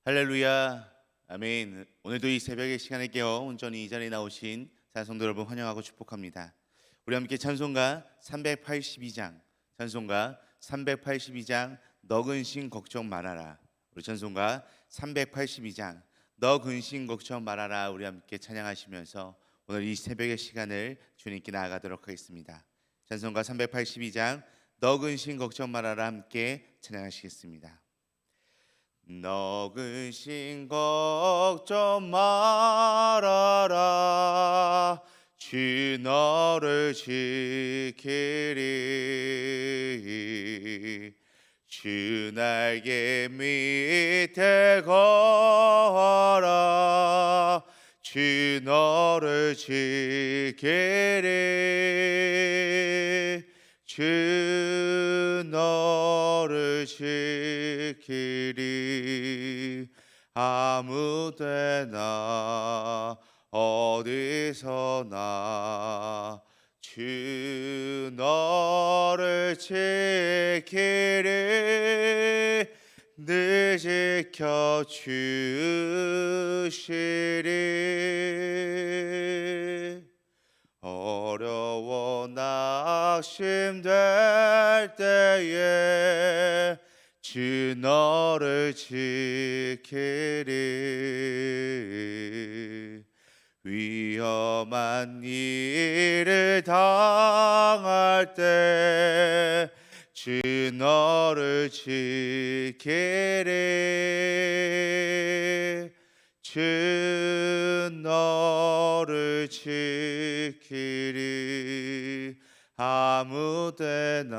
할렐루야, 아멘. 오늘도 이 새벽의 시간에 깨어 온전히 이 자리에 나오신 찬송도 여러분 환영하고 축복합니다. 우리 함께 찬송가 382장, 찬송가 382장 너 근심 걱정 말아라. 우리 찬송가 382장 너 근심 걱정 말아라. 우리 함께 찬양하시면서 오늘 이 새벽의 시간을 주님께 나아가도록 하겠습니다. 찬송가 382장 너 근심 걱정 말아라 함께 찬양하시겠습니다. 너 근심 걱정 말아라. 주 너를 지키리. 주 날개 밑에 거하라. 주 너를 지키리. 주 너를 지키리. 아무데나 어디서나 주 너를 지키리. 늘 지켜주시리. 어려워 낙심될 때에 주 너를 지키리. 위험한 일을 당할 때 주 너를 지키리. 주 너를 지키리. 아무데나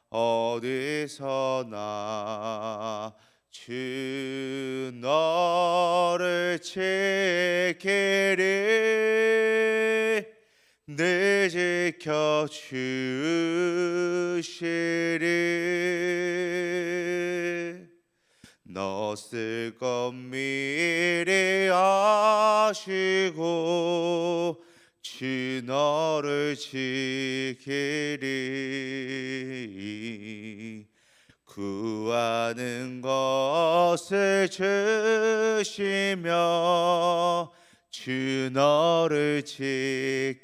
어디서나 주 너를 지키리. 늘 지켜주시리. 너 쓸 것 미리 아시고 주 너를 지키리. 구하는 것을 주시며 주 너를 지키리.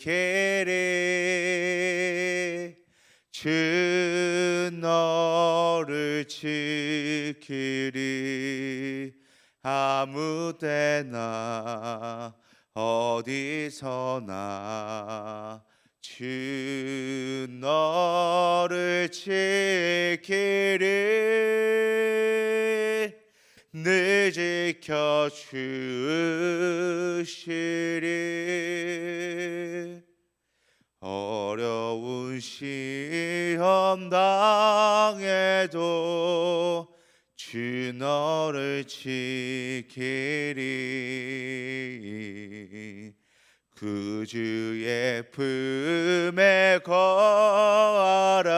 주 너를 지키리. 아무데나 어디서나 주 너를 지키리. 늘 지켜주시리. 어려운 시험 당해도 주 너를 지키리. 그 주의 품에 거하라.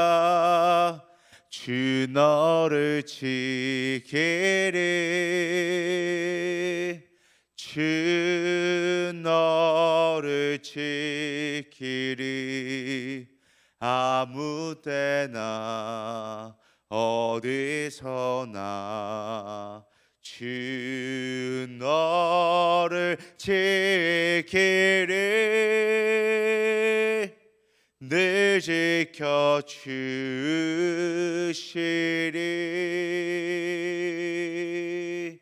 주 너를 지키리. 주 너를 지키리. 아무데나 어디서나 주 너를 지키리. 늘 지켜주시리.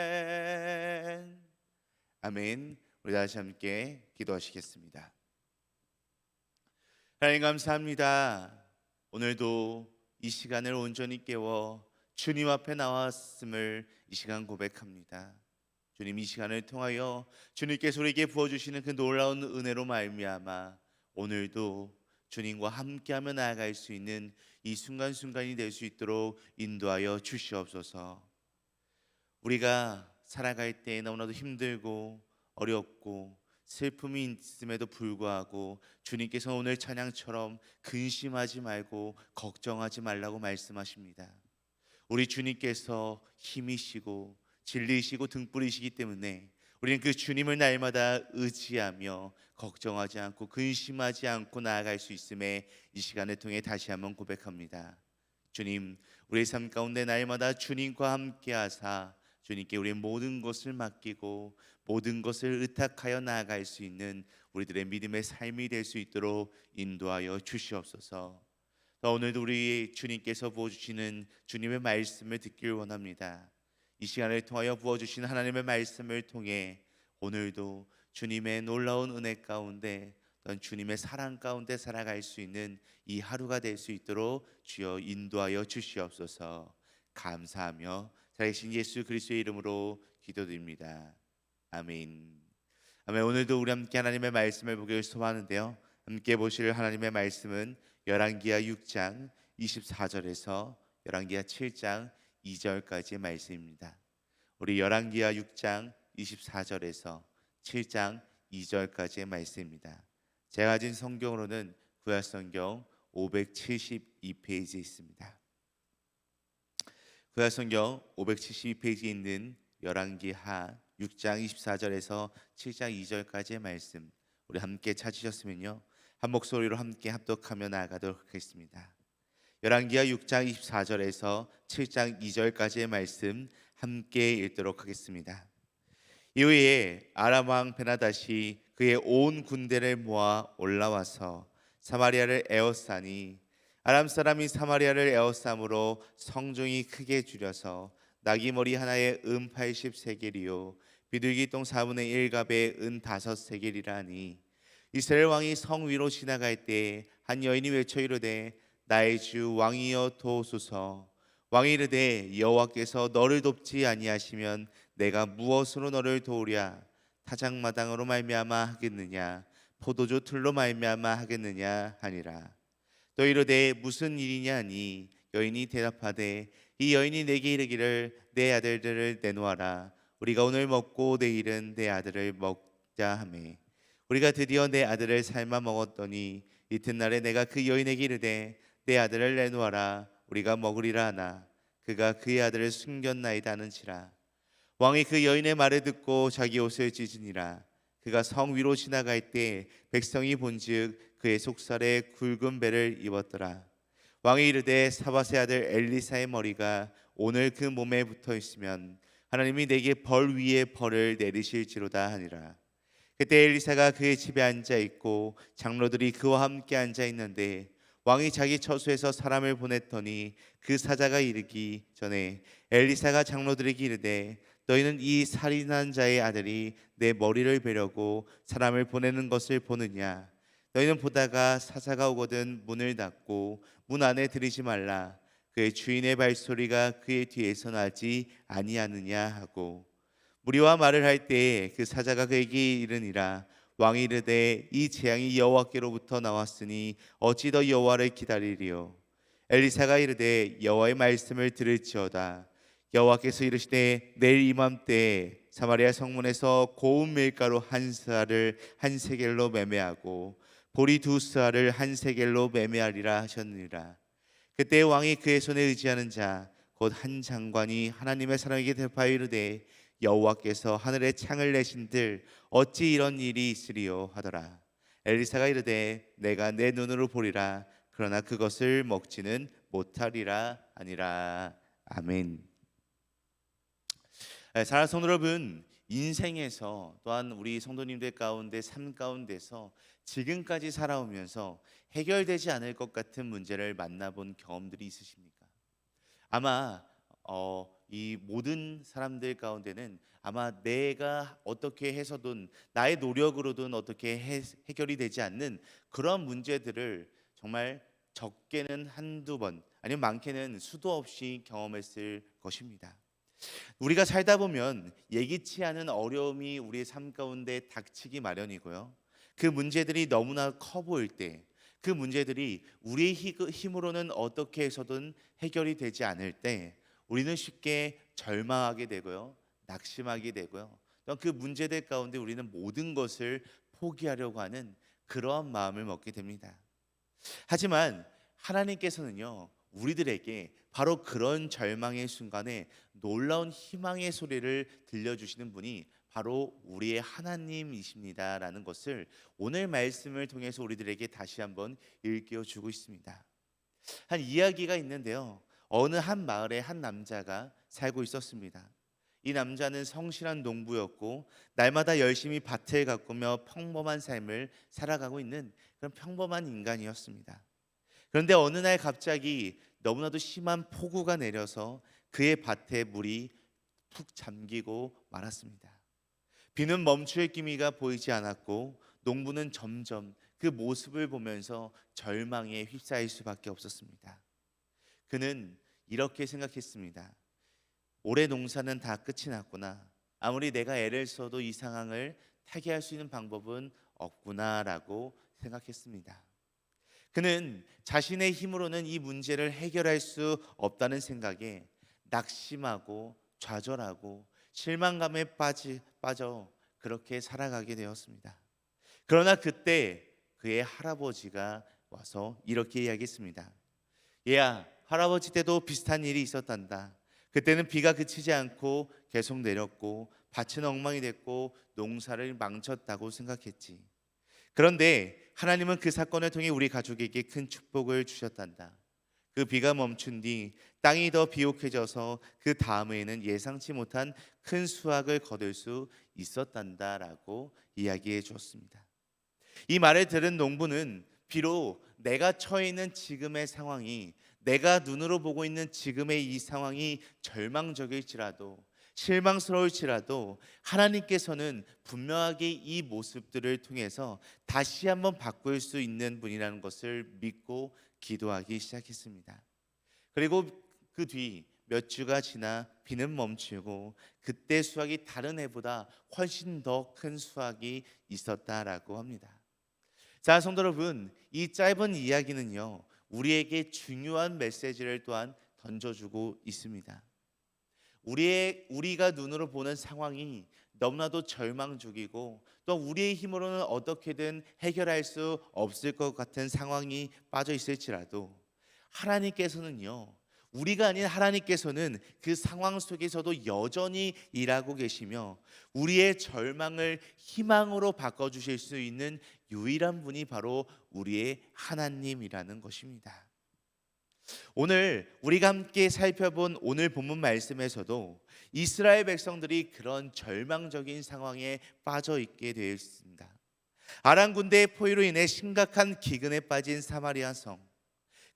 아멘. 아멘. 우리 다시 함께 기도하시겠습니다. 하나님 감사합니다. 오늘도 이 시간을 온전히 깨워 주님 앞에 나왔음을 이 시간 고백합니다. 주님, 이 시간을 통하여 주님께서 우리에게 부어주시는 그 놀라운 은혜로 말미암아 오늘도 주님과 함께하며 나아갈 수 있는 이 순간순간이 될 수 있도록 인도하여 주시옵소서. 우리가 살아갈 때 너무나도 힘들고 어렵고 슬픔이 있음에도 불구하고 주님께서 오늘 찬양처럼 근심하지 말고 걱정하지 말라고 말씀하십니다. 우리 주님께서 힘이시고 진리이시고 등불이시기 때문에 우리는 그 주님을 날마다 의지하며 걱정하지 않고 근심하지 않고 나아갈 수 있음에 이 시간을 통해 다시 한번 고백합니다. 주님, 우리의 삶 가운데 날마다 주님과 함께 하사 주님께 우리의 모든 것을 맡기고 모든 것을 의탁하여 나아갈 수 있는 우리들의 믿음의 삶이 될 수 있도록 인도하여 주시옵소서. 더 오늘도 우리 주님께서 부어주시는 주님의 말씀을 듣길 원합니다. 이 시간을 통하여 부어주신 하나님의 말씀을 통해 오늘도 주님의 놀라운 은혜 가운데 또한 주님의 사랑 가운데 살아갈 수 있는 이 하루가 될 수 있도록 주여 인도하여 주시옵소서. 감사하며 살아계신 예수 그리스도의 이름으로 기도드립니다. 아멘. 아멘. 오늘도 우리 함께 하나님의 말씀을 보기를 소망하는데요, 함께 보실 하나님의 말씀은 열왕기하 6장 24절에서 열왕기하 7장 2절까지의 말씀입니다. 우리 열왕기하 6장 24절에서 7장 2절까지의 말씀입니다. 제가 가진 성경으로는 구약성경 572페이지에 있습니다. 구약성경 572페이지에 있는 열왕기하 6장 24절에서 7장 2절까지의 말씀, 우리 함께 찾으셨으면요, 한 목소리로 함께 합독하며 나아가도록 하겠습니다. 열왕기하 6장 24절에서 7장 2절까지의 말씀 함께 읽도록 하겠습니다. 이후에 아람 왕 베나다시 그의 온 군대를 모아 올라와서 사마리아를 에워싸니 아람 사람이 사마리아를 에워싸므로 성중이 크게 줄여서 나귀머리 하나에 80세겔이요 비둘기 똥 4분의 1갑에 5세겔이라니 이스라엘 왕이 성 위로 지나갈 때 한 여인이 외쳐 이르되 나의 주 왕이여 도우소서. 왕이 이르되 여호와께서 너를 돕지 아니하시면 내가 무엇으로 너를 도우랴? 타작마당으로 말미암아 하겠느냐? 포도주 틀로 말미암아 하겠느냐 하니라. 또 이르되 무슨 일이냐 하니 여인이 대답하되 이 여인이 내게 이르기를 내 아들들을 내놓아라. 우리가 오늘 먹고 내일은 내 아들을 먹자 하매 우리가 드디어 내 아들을 삶아 먹었더니 이튿날에 내가 그 여인에게 이르되 내 아들을 내놓아라. 우리가 먹으리라 하나 그가 그의 아들을 숨겼나이다 하는지라. 왕이 그 여인의 말을 듣고 자기 옷을 찢으니라. 그가 성 위로 지나갈 때 백성이 본즉 그의 속살에 굵은 배를 입었더라. 왕이 이르되 사밧의 아들 엘리사의 머리가 오늘 그 몸에 붙어 있으면 하나님이 내게 벌 위에 벌을 내리실지로다 하니라. 그때 엘리사가 그의 집에 앉아 있고 장로들이 그와 함께 앉아 있는데 왕이 자기 처소에서 사람을 보냈더니 그 사자가 이르기 전에 엘리사가 장로들에게 이르되 너희는 이 살인한 자의 아들이 내 머리를 베려고 사람을 보내는 것을 보느냐? 너희는 보다가 사자가 오거든 문을 닫고 문 안에 들이지 말라. 그의 주인의 발소리가 그의 뒤에서 나지 아니하느냐 하고 무리와 말을 할 때에 그 사자가 그에게 이르니라. 왕이 이르되 이 재앙이 여호와께로부터 나왔으니 어찌 더 여호와를 기다리리요? 엘리사가 이르되 여호와의 말씀을 들을지어다. 여호와께서 이르시되 내일 이맘때에 사마리아 성문에서 고운 밀가루 한 스아를 한 세겔로 매매하고 보리 두 스아를 한 세겔로 매매하리라 하셨느니라. 그때 왕이 그의 손에 의지하는 자 곧 한 장관이 하나님의 사람에게 대답하여 이르되 여호와께서 하늘에 창을 내신들 어찌 이런 일이 있으리요 하더라. 엘리사가 이르되 내가 내 눈으로 보리라. 그러나 그것을 먹지는 못하리라 하니라. 아멘. 사랑하는 성도 여러분, 인생에서 또한 우리 성도님들 가운데 삶 가운데서 지금까지 살아오면서 해결되지 않을 것 같은 문제를 만나본 경험들이 있으십니까? 아마 이 모든 사람들 가운데는 아마 내가 어떻게 해서든 나의 노력으로든 어떻게 해결이 되지 않는 그런 문제들을 정말 적게는 한두 번 아니면 많게는 수도 없이 경험했을 것입니다. 우리가 살다 보면 예기치 않은 어려움이 우리의 삶 가운데 닥치기 마련이고요. 그 문제들이 너무나 커 보일 때, 그 문제들이 우리의 힘으로는 어떻게 해서든 해결이 되지 않을 때 우리는 쉽게 절망하게 되고요, 낙심하게 되고요. 또 그 문제들 가운데 우리는 모든 것을 포기하려고 하는 그러한 마음을 먹게 됩니다. 하지만 하나님께서는요, 우리들에게 바로 그런 절망의 순간에 놀라운 희망의 소리를 들려주시는 분이 바로 우리의 하나님이십니다라는 것을 오늘 말씀을 통해서 우리들에게 다시 한번 일깨워 주고 있습니다. 한 이야기가 있는데요. 어느 한 마을에 한 남자가 살고 있었습니다. 이 남자는 성실한 농부였고 날마다 열심히 밭을 가꾸며 평범한 삶을 살아가고 있는 그런 평범한 인간이었습니다. 그런데 어느 날 갑자기 너무나도 심한 폭우가 내려서 그의 밭에 물이 푹 잠기고 말았습니다. 비는 멈출 기미가 보이지 않았고 농부는 점점 그 모습을 보면서 절망에 휩싸일 수밖에 없었습니다. 그는 이렇게 생각했습니다. 올해 농사는 다 끝이 났구나. 아무리 내가 애를 써도 이 상황을 타개할 수 있는 방법은 없구나라고 생각했습니다. 그는 자신의 힘으로는 이 문제를 해결할 수 없다는 생각에 낙심하고 좌절하고 실망감에 빠져 그렇게 살아가게 되었습니다. 그러나 그때 그의 할아버지가 와서 이렇게 이야기했습니다. 얘야, 할아버지 때도 비슷한 일이 있었단다. 그때는 비가 그치지 않고 계속 내렸고 밭은 엉망이 됐고 농사를 망쳤다고 생각했지. 그런데 하나님은 그 사건을 통해 우리 가족에게 큰 축복을 주셨단다. 그 비가 멈춘 뒤 땅이 더 비옥해져서 그 다음에는 예상치 못한 큰 수확을 거둘 수 있었단다라고 이야기해 주었습니다. 이 말을 들은 농부는 비록 내가 처해 있는 지금의 상황이, 내가 눈으로 보고 있는 지금의 이 상황이 절망적일지라도 실망스러울지라도 하나님께서는 분명하게 이 모습들을 통해서 다시 한번 바꿀 수 있는 분이라는 것을 믿고 기도하기 시작했습니다. 그리고 그 뒤 몇 주가 지나 비는 멈추고 그때 수확이 다른 해보다 훨씬 더 큰 수확이 있었다라고 합니다. 자, 성도 여러분, 이 짧은 이야기는요, 우리에게 중요한 메시지를 또한 던져주고 있습니다. 우리가 눈으로 보는 상황이 너무나도 절망적이고 또 우리의 힘으로는 어떻게든 해결할 수 없을 것 같은 상황이 빠져 있을지라도 하나님께서는요, 우리가 아닌 하나님께서는 그 상황 속에서도 여전히 일하고 계시며 우리의 절망을 희망으로 바꿔주실 수 있는 유일한 분이 바로 우리의 하나님이라는 것입니다. 오늘 우리가 함께 살펴본 오늘 본문 말씀에서도 이스라엘 백성들이 그런 절망적인 상황에 빠져 있게 되어 있습니다. 아람 군대의 포위로 인해 심각한 기근에 빠진 사마리아 성.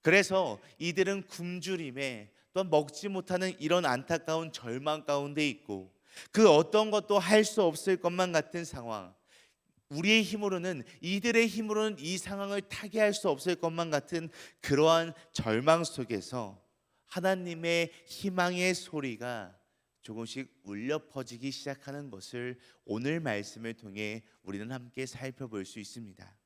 그래서 이들은 굶주림에 또 먹지 못하는 이런 안타까운 절망 가운데 있고 그 어떤 것도 할 수 없을 것만 같은 상황, 우리의 힘으로는, 이들의 힘으로는 이 상황을 타개할 수 없을 것만 같은 그러한 절망 속에서 하나님의 희망의 소리가 조금씩 울려 퍼지기 시작하는 것을 오늘 말씀을 통해 우리는 함께 살펴볼 수 있습니다.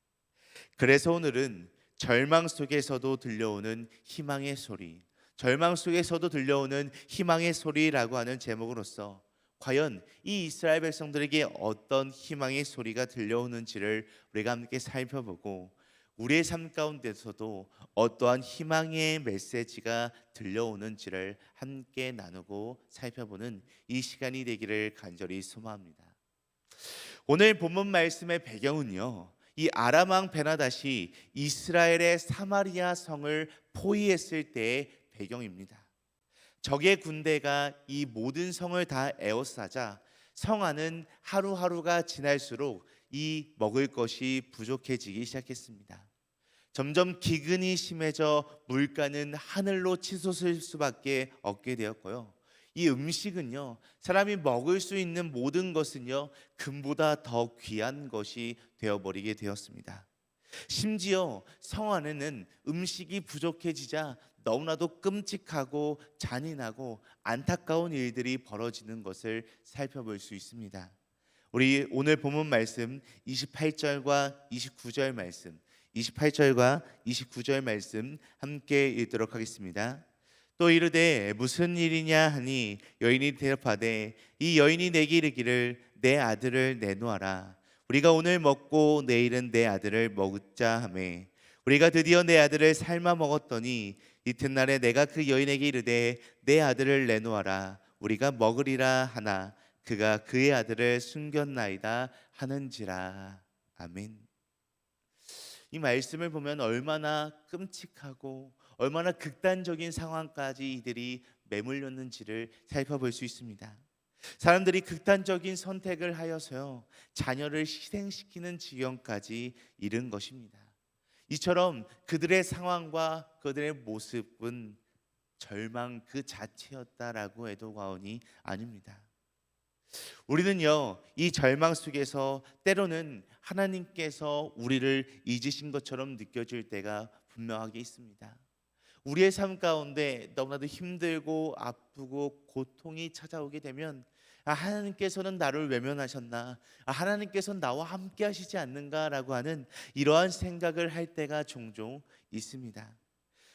그래서 오늘은 절망 속에서도 들려오는 희망의 소리, 절망 속에서도 들려오는 희망의 소리라고 하는 제목으로서 과연 이 이스라엘 백성들에게 어떤 희망의 소리가 들려오는지를 우리가 함께 살펴보고 우리의 삶 가운데서도 어떠한 희망의 메시지가 들려오는지를 함께 나누고 살펴보는 이 시간이 되기를 간절히 소망합니다. 오늘 본문 말씀의 배경은요, 이 아람 왕 베나닷이 이스라엘의 사마리아 성을 포위했을 때의 배경입니다. 적의 군대가 이 모든 성을 다 에워싸자 성 안은 하루하루가 지날수록 이 먹을 것이 부족해지기 시작했습니다. 점점 기근이 심해져 물가는 하늘로 치솟을 수밖에 없게 되었고요. 이 음식은요, 사람이 먹을 수 있는 모든 것은요, 금보다 더 귀한 것이 되어버리게 되었습니다. 심지어 성 안에는 음식이 부족해지자 너무나도 끔찍하고 잔인하고 안타까운 일들이 벌어지는 것을 살펴볼 수 있습니다. 우리 오늘 본문 말씀 28절과 29절 말씀, 28절과 29절 말씀 함께 읽도록 하겠습니다. 또 이르되 무슨 일이냐 하니 여인이 대답하되 이 여인이 내게 이르기를 내 아들을 내놓아라. 우리가 오늘 먹고 내일은 내 아들을 먹자 하매 우리가 드디어 내 아들을 삶아 먹었더니 이튿날에 내가 그 여인에게 이르되 내 아들을 내놓아라. 우리가 먹으리라 하나 그가 그의 아들을 숨겼나이다 하는지라. 아멘. 이 말씀을 보면 얼마나 끔찍하고 얼마나 극단적인 상황까지 이들이 매몰렸는지를 살펴볼 수 있습니다. 사람들이 극단적인 선택을 하여서요, 자녀를 희생시키는 지경까지 이른 것입니다. 이처럼 그들의 상황과 그들의 모습은 절망 그 자체였다라고 해도 과언이 아닙니다. 우리는요, 이 절망 속에서 때로는 하나님께서 우리를 잊으신 것처럼 느껴질 때가 분명하게 있습니다. 우리의 삶 가운데 너무나도 힘들고 아프고 고통이 찾아오게 되면, 하나님께서는 나를 외면하셨나, 하나님께서는 나와 함께 하시지 않는가라고 하는 이러한 생각을 할 때가 종종 있습니다.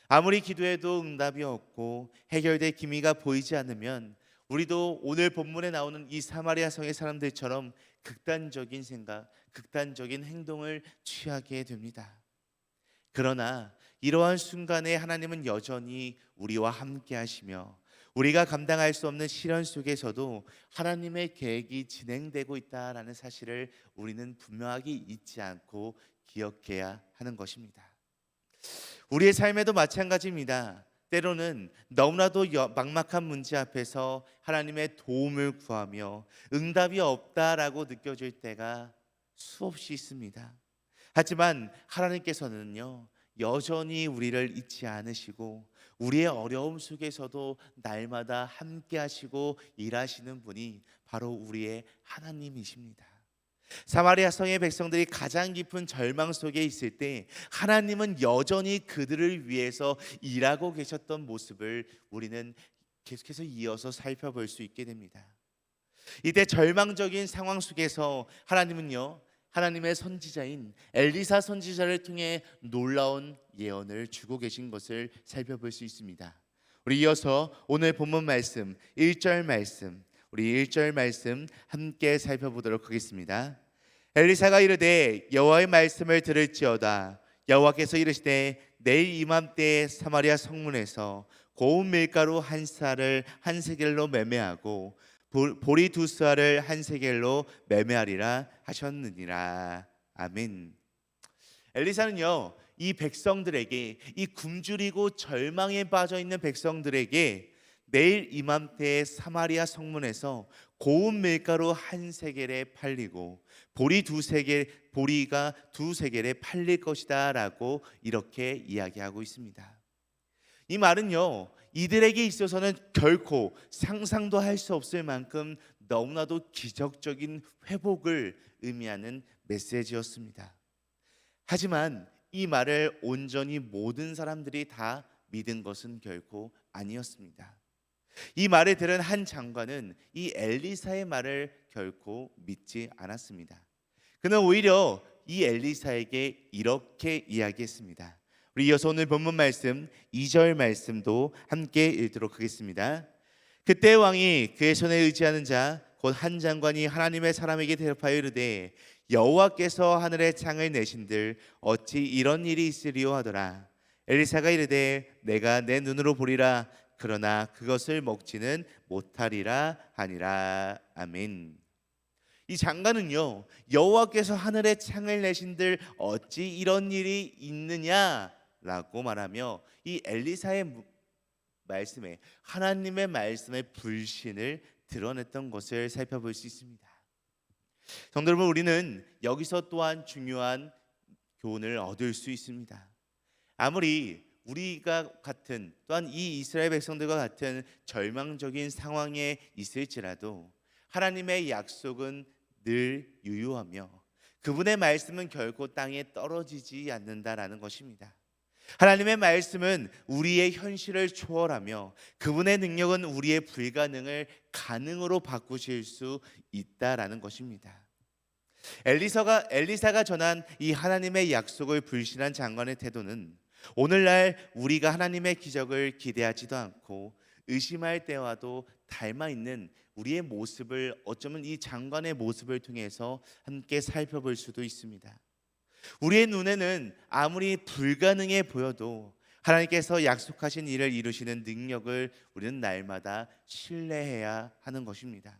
아무리 기도해도 응답이 없고 해결될 기미가 보이지 않으면 우리도 오늘 본문에 나오는 이 사마리아 성의 사람들처럼 극단적인 생각, 극단적인 행동을 취하게 됩니다. 그러나 이러한 순간에 하나님은 여전히 우리와 함께 하시며 우리가 감당할 수 없는 시련 속에서도 하나님의 계획이 진행되고 있다라는 사실을 우리는 분명하게 잊지 않고 기억해야 하는 것입니다. 우리의 삶에도 마찬가지입니다. 때로는 너무나도 막막한 문제 앞에서 하나님의 도움을 구하며 응답이 없다라고 느껴질 때가 수없이 있습니다. 하지만 하나님께서는요, 여전히 우리를 잊지 않으시고 우리의 어려움 속에서도 날마다 함께 하시고 일하시는 분이 바로 우리의 하나님이십니다. 사마리아 성의 백성들이 가장 깊은 절망 속에 있을 때 하나님은 여전히 그들을 위해서 일하고 계셨던 모습을 우리는 계속해서 이어서 살펴볼 수 있게 됩니다. 이때 절망적인 상황 속에서 하나님은요, 하나님의 선지자인 엘리사 선지자를 통해 놀라운 예언을 주고 계신 것을 살펴볼 수 있습니다. 우리 이어서 오늘 본문 말씀 1절 말씀, 우리 1절 말씀 함께 살펴보도록 하겠습니다. 엘리사가 이르되 여호와의 말씀을 들을지어다. 여호와께서 이르시되 내일 이맘때에 사마리아 성문에서 고운 밀가루 한 쌀을 한 세겔로 매매하고 보리 두 쌀을 한 세겔로 매매하리라 하셨느니라. 아멘. 엘리사는요, 이 백성들에게, 이 굶주리고 절망에 빠져 있는 백성들에게 내일 이맘때에 사마리아 성문에서 고운 밀가루 한 세겔에 팔리고 보리가 두 세겔에 팔릴 것이다라고 이렇게 이야기하고 있습니다. 이 말은요, 이들에게 있어서는 결코 상상도 할 수 없을 만큼 너무나도 기적적인 회복을 의미하는 메시지였습니다. 하지만 이 말을 온전히 모든 사람들이 다 믿은 것은 결코 아니었습니다. 이 말을 들은 한 장관은 이 엘리사의 말을 결코 믿지 않았습니다. 그는 오히려 이 엘리사에게 이렇게 이야기했습니다. 우리 이어서 오늘 본문 말씀 2절 말씀도 함께 읽도록 하겠습니다. 그때 왕이 그의 손에 의지하는 자 곧 한 장관이 하나님의 사람에게 대답하여 이르되 여호와께서 하늘의 창을 내신들 어찌 이런 일이 있으리요 하더라. 엘리사가 이르되 내가 내 눈으로 보리라. 그러나 그것을 먹지는 못하리라 하니라. 아멘. 이 장관은요, 여호와께서 하늘의 창을 내신들 어찌 이런 일이 있느냐라고 말하며 이 엘리사의 말씀에, 하나님의 말씀의 불신을 드러냈던 것을 살펴볼 수 있습니다. 성도 여러분, 우리는 여기서 또한 중요한 교훈을 얻을 수 있습니다. 아무리 우리가 같은, 또한 이 이스라엘 백성들과 같은 절망적인 상황에 있을지라도 하나님의 약속은 늘 유효하며 그분의 말씀은 결코 땅에 떨어지지 않는다라는 것입니다. 하나님의 말씀은 우리의 현실을 초월하며 그분의 능력은 우리의 불가능을 가능으로 바꾸실 수 있다라는 것입니다. 엘리사가 전한 이 하나님의 약속을 불신한 장관의 태도는 오늘날 우리가 하나님의 기적을 기대하지도 않고 의심할 때와도 닮아 있는 우리의 모습을 어쩌면 이 장관의 모습을 통해서 함께 살펴볼 수도 있습니다. 우리의 눈에는 아무리 불가능해 보여도 하나님께서 약속하신 일을 이루시는 능력을 우리는 날마다 신뢰해야 하는 것입니다.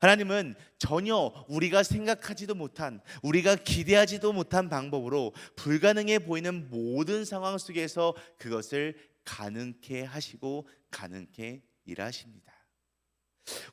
하나님은 전혀 우리가 생각하지도 못한, 우리가 기대하지도 못한 방법으로 불가능해 보이는 모든 상황 속에서 그것을 가능케 하시고 가능케 일하십니다.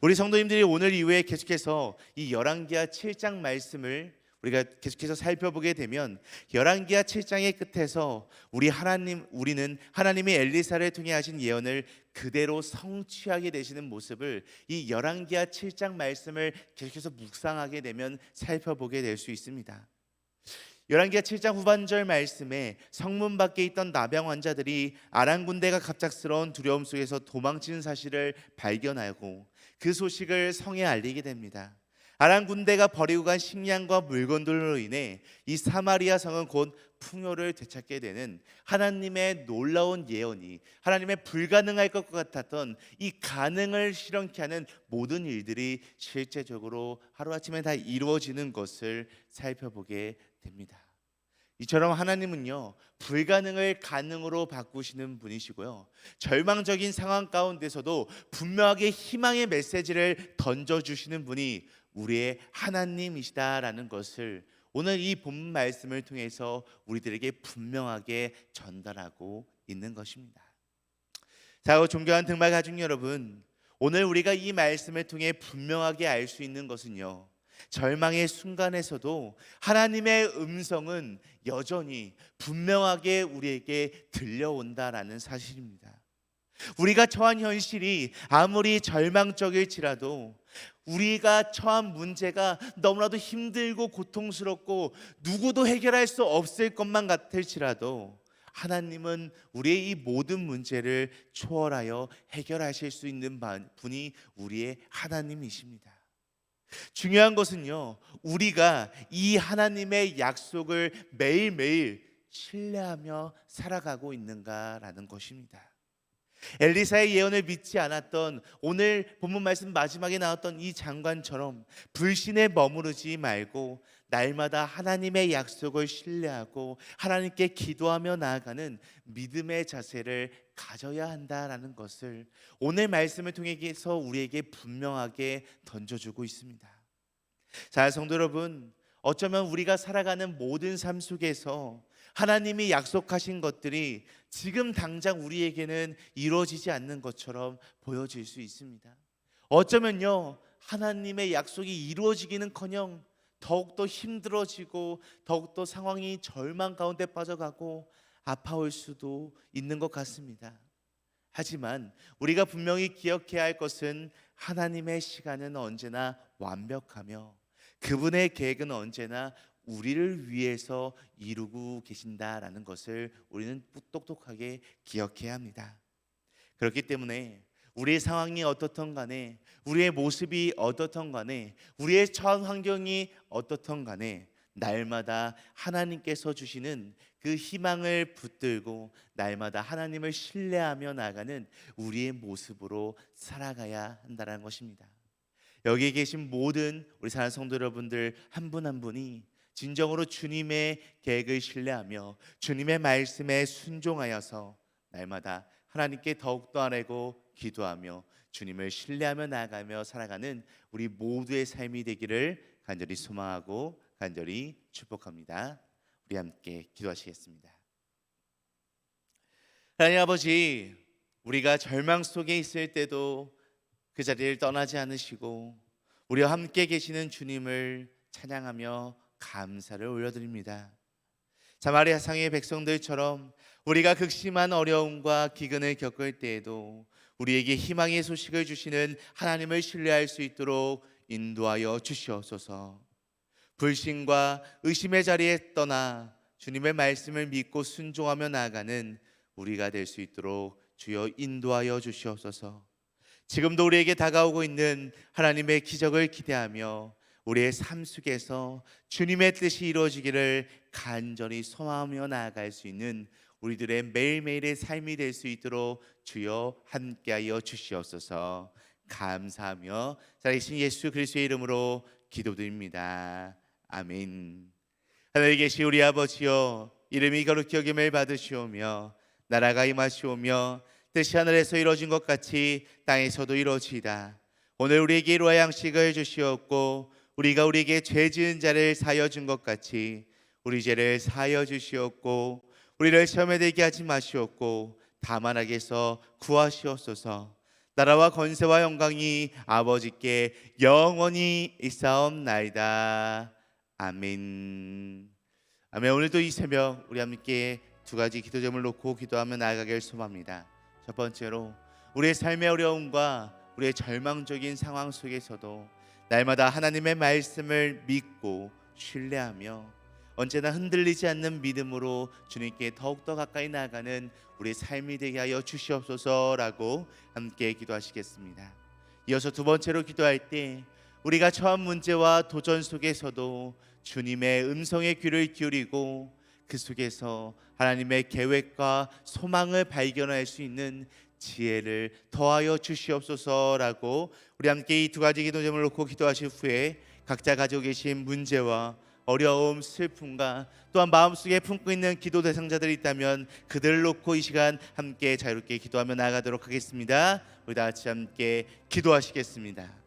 우리 성도님들이 오늘 이후에 계속해서 이 열왕기하 7장 말씀을 우리가 계속해서 살펴보게 되면 열왕기하 7장의 끝에서 우리는 하나님이 엘리사를 통해 하신 예언을 그대로 성취하게 되시는 모습을 이 열왕기하 7장 말씀을 계속해서 묵상하게 되면 살펴보게 될 수 있습니다. 열왕기하 7장 후반절 말씀에 성문 밖에 있던 나병 환자들이 아람 군대가 갑작스러운 두려움 속에서 도망치는 사실을 발견하고 그 소식을 성에 알리게 됩니다. 아람 군대가 버리고 간 식량과 물건들로 인해 이 사마리아 성은 곧 풍요를 되찾게 되는 하나님의 놀라운 예언이, 하나님의 불가능할 것 같았던 이 가능을 실현케 하는 모든 일들이 실제적으로 하루아침에 다 이루어지는 것을 살펴보게 됩니다. 이처럼 하나님은요, 불가능을 가능으로 바꾸시는 분이시고요, 절망적인 상황 가운데서도 분명하게 희망의 메시지를 던져주시는 분이 우리의 하나님이시다라는 것을 오늘 이 본문 말씀을 통해서 우리들에게 분명하게 전달하고 있는 것입니다. 자, 존경하는 등말 가족 여러분, 오늘 우리가 이 말씀을 통해 분명하게 알 수 있는 것은요, 절망의 순간에서도 하나님의 음성은 여전히 분명하게 우리에게 들려온다라는 사실입니다. 우리가 처한 현실이 아무리 절망적일지라도, 우리가 처한 문제가 너무나도 힘들고 고통스럽고 누구도 해결할 수 없을 것만 같을지라도 하나님은 우리의 이 모든 문제를 초월하여 해결하실 수 있는 분이 우리의 하나님이십니다. 중요한 것은요, 우리가 이 하나님의 약속을 매일매일 신뢰하며 살아가고 있는가라는 것입니다. 엘리사의 예언을 믿지 않았던, 오늘 본문 말씀 마지막에 나왔던 이 장관처럼 불신에 머무르지 말고 날마다 하나님의 약속을 신뢰하고 하나님께 기도하며 나아가는 믿음의 자세를 가져야 한다라는 것을 오늘 말씀을 통해서 우리에게 분명하게 던져주고 있습니다. 자, 성도 여러분, 어쩌면 우리가 살아가는 모든 삶 속에서 하나님이 약속하신 것들이 지금 당장 우리에게는 이루어지지 않는 것처럼 보여질 수 있습니다. 어쩌면요, 하나님의 약속이 이루어지기는커녕 더욱더 힘들어지고 더욱더 상황이 절망 가운데 빠져가고 아파올 수도 있는 것 같습니다. 하지만 우리가 분명히 기억해야 할 것은 하나님의 시간은 언제나 완벽하며 그분의 계획은 언제나 우리를 위해서 이루고 계신다라는 것을 우리는 똑똑하게 기억해야 합니다. 그렇기 때문에 우리의 상황이 어떻든 간에, 우리의 모습이 어떻든 간에, 우리의 처한 환경이 어떻든 간에 날마다 하나님께서 주시는 그 희망을 붙들고 날마다 하나님을 신뢰하며 나가는 우리의 모습으로 살아가야 한다는 것입니다. 여기에 계신 모든 우리 사랑하는 성도 여러분들 한 분 한 분이 진정으로 주님의 계획을 신뢰하며 주님의 말씀에 순종하여서 날마다 하나님께 더욱더 아뢰고 기도하며 주님을 신뢰하며 나아가며 살아가는 우리 모두의 삶이 되기를 간절히 소망하고 간절히 축복합니다. 우리 함께 기도하시겠습니다. 하나님 아버지, 우리가 절망 속에 있을 때도 그 자리를 떠나지 않으시고 우리와 함께 계시는 주님을 찬양하며 감사를 올려드립니다. 사마리아 상의 백성들처럼 우리가 극심한 어려움과 기근을 겪을 때에도 우리에게 희망의 소식을 주시는 하나님을 신뢰할 수 있도록 인도하여 주시옵소서. 불신과 의심의 자리에 떠나 주님의 말씀을 믿고 순종하며 나아가는 우리가 될 수 있도록 주여 인도하여 주시옵소서. 지금도 우리에게 다가오고 있는 하나님의 기적을 기대하며 우리의 삶 속에서 주님의 뜻이 이루어지기를 간절히 소망하며 나아갈 수 있는 우리들의 매일매일의 삶이 될 수 있도록 주여 함께하여 주시옵소서. 감사하며 살아계신 예수 그리스도의 이름으로 기도드립니다. 아멘. 하늘에 계신 우리 아버지여, 이름이 거룩히 여김을 받으시오며 나라가 임하시오며 뜻이 하늘에서 이루어진 것 같이 땅에서도 이루어지이다. 오늘 우리에게 일화 양식을 주시었고 우리가 우리에게 죄 지은 자를 사하여 준 것 같이 우리 죄를 사하여 주시었고 우리를 시험에 들게 하지 마시옵고 다만 악에서 구하시옵소서. 나라와 권세와 영광이 아버지께 영원히 있사옵나이다. 아멘. 아멘. 오늘도 이 새벽 우리 함께 두 가지 기도 제목을 놓고 기도하며 나아가길 소망합니다. 첫 번째로 우리의 삶의 어려움과 우리의 절망적인 상황 속에서도 날마다 하나님의 말씀을 믿고 신뢰하며 언제나 흔들리지 않는 믿음으로 주님께 더욱더 가까이 나아가는 우리의 삶이 되게 하여 주시옵소서라고 함께 기도하시겠습니다. 이어서 두 번째로 기도할 때 우리가 처한 문제와 도전 속에서도 주님의 음성에 귀를 기울이고 그 속에서 하나님의 계획과 소망을 발견할 수 있는 지혜를 더하여 주시옵소서라고 우리 함께 이 두 가지 기도 제목을 놓고 기도하실 후에 각자 가지고 계신 문제와 어려움, 슬픔과 또한 마음속에 품고 있는 기도 대상자들이 있다면 그들을 놓고 이 시간 함께 자유롭게 기도하며 나아가도록 하겠습니다. 우리 다 같이 함께 기도하시겠습니다.